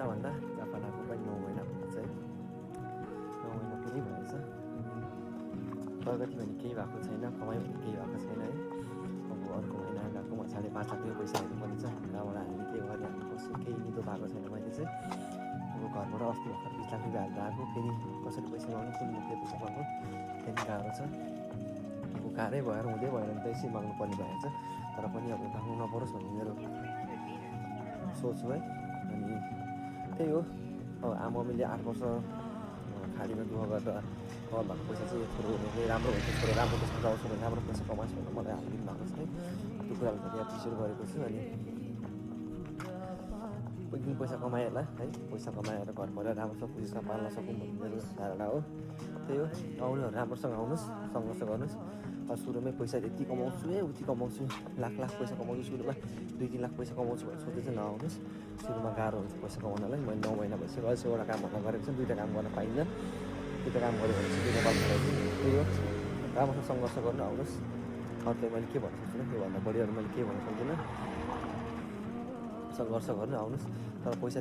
भन्दा जापान आएको पनि 9 महिना भएछ है। 9 महिना पुरै भएछ। प्रगति भने केही भएको छैन, कमाइ भने केही भएको छैन है। अब अर्को महिना गएको मजाले 5 लाख पैसा हेर्नुपर्ने छ। त्यहाँबाट हामीले के गर्ने हामी कसो केही निदो भएको छैन। मैले चाहिँ अब घरबाट अस्ति भर्खर 20 लाख रुपियाँ हालेर आएको, फेरि कसरी पैसा माग्नु, कुन मुखले पैसा माग्नु, फेरि गाह्रो छ। अब गाह्रै भएर हुँदै भएन भने त यसै माग्नु पर्ने भएछ। तर पनि अब माग्नु नपरोस् भन्ने मेरो सोच हो है। अनि त्यही हो, अब आमाले 8 वर्ष खाडीमा दुःख गरेर कमाउनु भएको पैसा चाहिँ छोरो राम्रो हुन्छ, छोरो राम्रो देशमा जाओस् भने राम्रो पैसा कमाओस् भनेर मलाई हालिदिनु भएको छ है। त्यो कुरालाई मैले एप्रिसिएट गरेको छु। अनि एक दिन पैसा कमाएँ होला है, पैसा कमाएर घर परिवार राम्रोसँग खुसीसँग पाल्न सकौँ भन्ने मेरो धारणा हो। त्यही हो, आउनेहरू राम्रोसँग आउनुहोस्, सङ्घर्ष गर्नुहोस्। सुरुमै पैसा यति कमाउँछु उति कमाउँछु, लाख पैसा कमाउँछु, सुरुमा 2-3 लाख पैसा कमाउँछु भनेर सोचेर चाहिँ नआउनुहोस्। सुरुमा गाह्रो हुन्छ पैसा कमाउनलाई। मैले 9 महिना भइसक्यो, अझै एउटा काम गर्न गरेको छु, 2टा काम गर्न पाइन्छ। 2टा काम गऱ्यो भने चाहिँ नेपाल भइरहेको छु। त्यही हो, राम्रोसँग सङ्घर्ष गर्नु आउनुहोस्। अरूलाई मैले के भन्न सक्दिनँ, त्योभन्दा बढी अरू मैले के भन्न सक्दिनँ। सङ्घर्ष गर्नु आउनुहोस्, तर पैसा